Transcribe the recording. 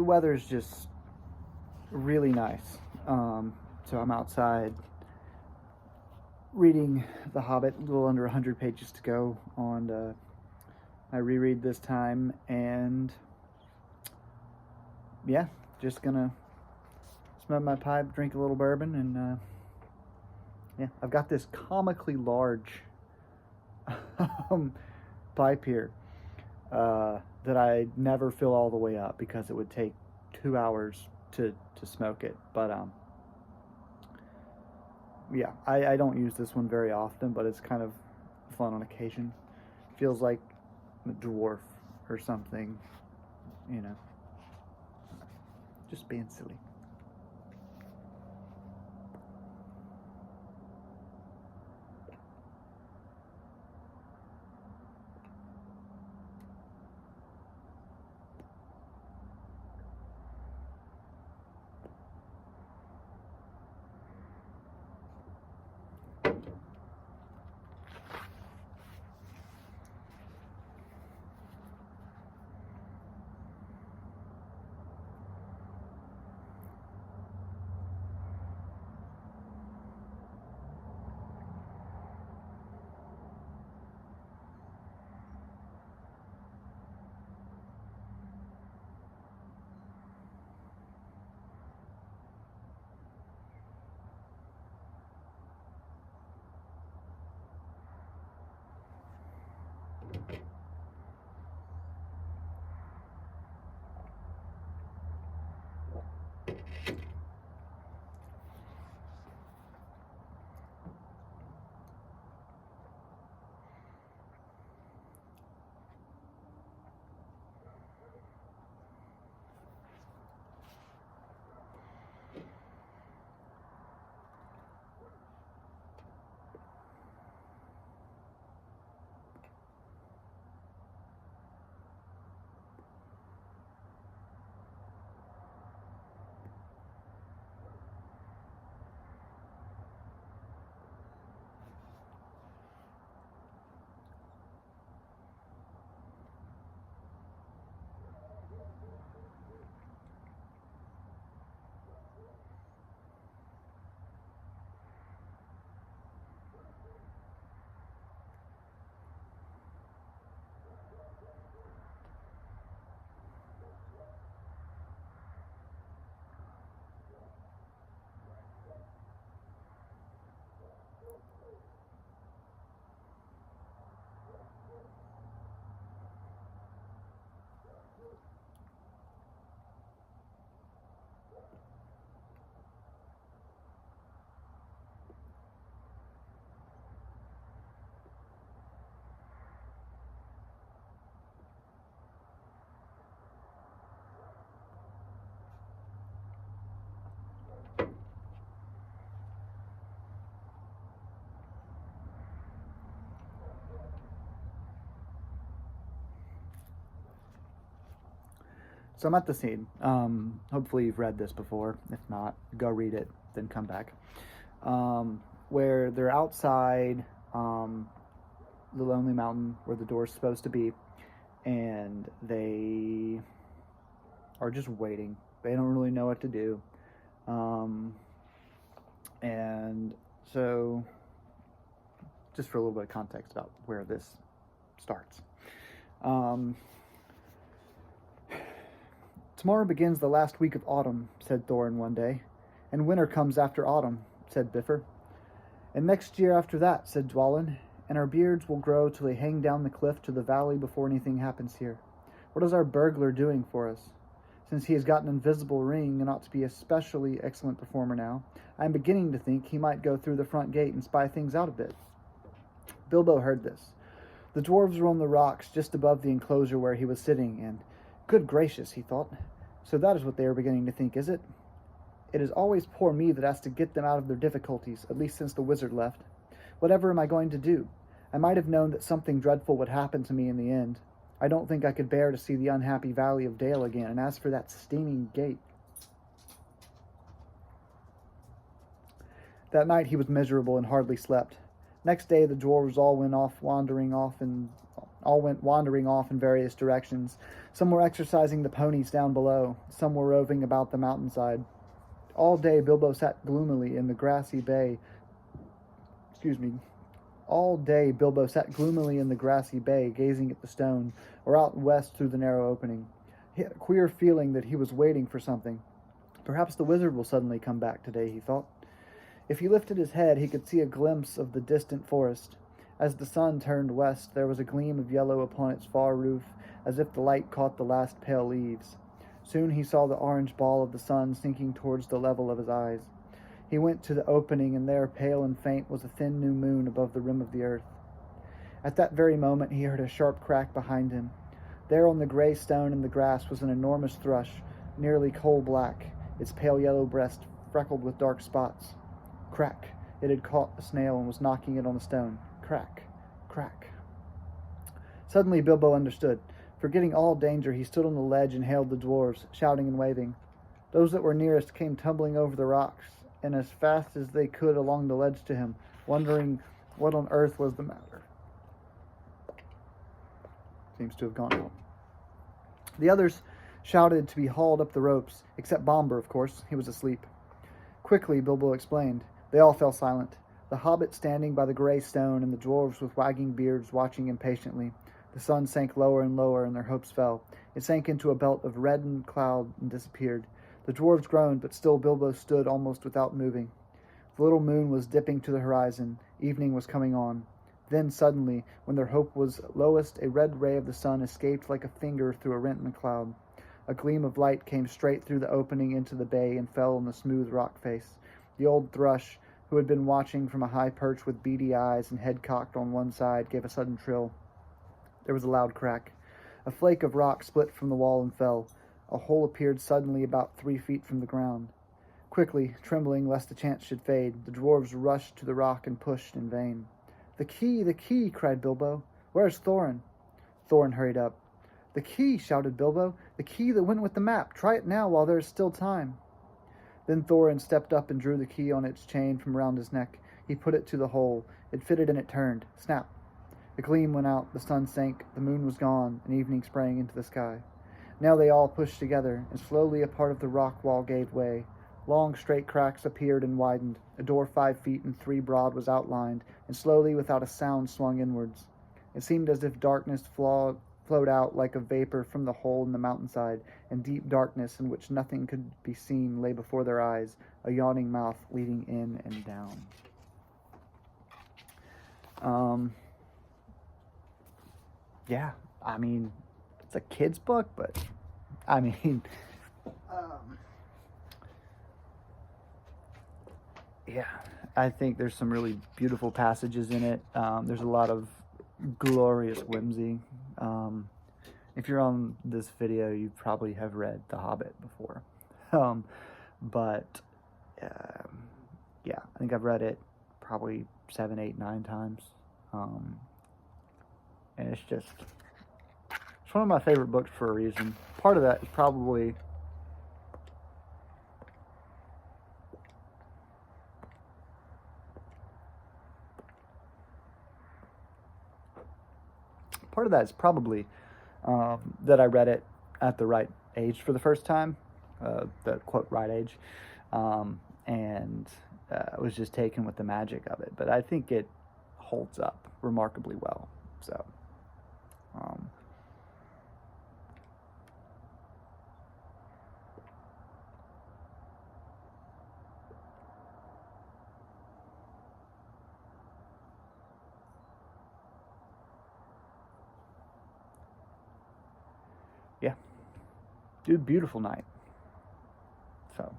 the weather's just really nice. So I'm outside reading The Hobbit, a little under 100 pages to go on my reread this time, and yeah, just gonna smoke my pipe, drink a little bourbon, and yeah, I've got this comically large pipe here that I never fill all the way up because it would take 2 hours to smoke it. But yeah, I don't use this one very often, but it's kind of fun on occasion. Feels like a dwarf or something, you know, just being silly. So I'm at the scene. Hopefully you've read this before. If not, go read it, then come back. Where they're outside the lonely mountain where the door's supposed to be, and they are just waiting. They don't really know what to do. And so, just for a little bit of context about where this starts. Tomorrow begins the last week of autumn, said Thorin one day. And winter comes after autumn, said Bifur. And next year after that, said Dwalin. And our beards will grow till they hang down the cliff to the valley before anything happens here. What is our burglar doing for us? Since he has got an invisible ring and ought to be a especially excellent performer now, I am beginning to think he might go through the front gate and spy things out a bit. Bilbo heard this. The dwarves were on the rocks just above the enclosure where he was sitting, and good gracious, he thought. So that is what they are beginning to think, is it? It is always poor me that has to get them out of their difficulties, at least since the wizard left. Whatever am I going to do? I might have known that something dreadful would happen to me in the end. I don't think I could bear to see the unhappy Valley of Dale again, and as for that steaming gate... That night he was miserable and hardly slept. Next day the dwarves all went off wandering off in All went wandering off in various directions. Some were exercising the ponies down below. Some were roving about the mountainside. All day Bilbo sat gloomily in the grassy bay. Excuse me. All day Bilbo sat gloomily in the grassy bay, gazing at the stone, or out west through the narrow opening. He had a queer feeling that he was waiting for something. Perhaps the wizard will suddenly come back today, he thought. If he lifted his head, he could see a glimpse of the distant forest. As the sun turned west, there was a gleam of yellow upon its far roof, as if the light caught the last pale leaves. Soon he saw the orange ball of the sun sinking towards the level of his eyes. He went to the opening, and there, pale and faint, was a thin new moon above the rim of the earth. At that very moment he heard a sharp crack behind him. There on the gray stone in the grass was an enormous thrush, nearly coal-black, its pale yellow breast freckled with dark spots. Crack! It had caught a snail and was knocking it on the stone. Crack! Crack! Suddenly Bilbo understood. Forgetting all danger, he stood on the ledge and hailed the dwarves, shouting and waving. Those that were nearest came tumbling over the rocks, and as fast as they could along the ledge to him, wondering what on earth was the matter. Seems to have gone out. The others shouted to be hauled up the ropes, except Bomber, of course. He was asleep. Quickly, Bilbo explained. They all fell silent, the hobbit standing by the grey stone and the dwarves with wagging beards watching impatiently. The sun sank lower and lower, and their hopes fell. It sank into a belt of reddened cloud and disappeared. The dwarves groaned, but still Bilbo stood almost without moving. The little moon was dipping to the horizon. Evening was coming on. Then, suddenly, when their hope was lowest, a red ray of the sun escaped like a finger through a rent in the cloud. A gleam of light came straight through the opening into the bay and fell on the smooth rock face. The old thrush, who had been watching from a high perch with beady eyes and head cocked on one side, gave a sudden trill. There was a loud crack. A flake of rock split from the wall and fell. A hole appeared suddenly about 3 feet from the ground. Quickly, trembling lest the chance should fade, the dwarves rushed to the rock and pushed in vain. The key, cried Bilbo. Where's Thorin? Thorin hurried up. The key, shouted Bilbo. The key that went with the map. Try it now while there is still time. Then Thorin stepped up and drew the key on its chain from round his neck. He put it to the hole. It fitted and it turned. Snap. The gleam went out, the sun sank, the moon was gone, and evening sprang into the sky. Now they all pushed together, and slowly a part of the rock wall gave way. Long, straight cracks appeared and widened. A door 5 feet and 3 broad was outlined, and slowly, without a sound, swung inwards. It seemed as if darkness flowed out like a vapor from the hole in the mountainside, and deep darkness in which nothing could be seen lay before their eyes, a yawning mouth leading in and down. Yeah, I mean, it's a kid's book, but, I mean, yeah, I think there's some really beautiful passages in it. There's a lot of glorious whimsy. If you're on this video, you probably have read The Hobbit before. Yeah, I think I've read it probably 7, 8, 9 times. And it's one of my favorite books for a reason. Part of that is probably that I read it at the right age for the first time, the quote right age, and was just taken with the magic of it. But I think it holds up remarkably well. So, yeah, dude, beautiful night. So.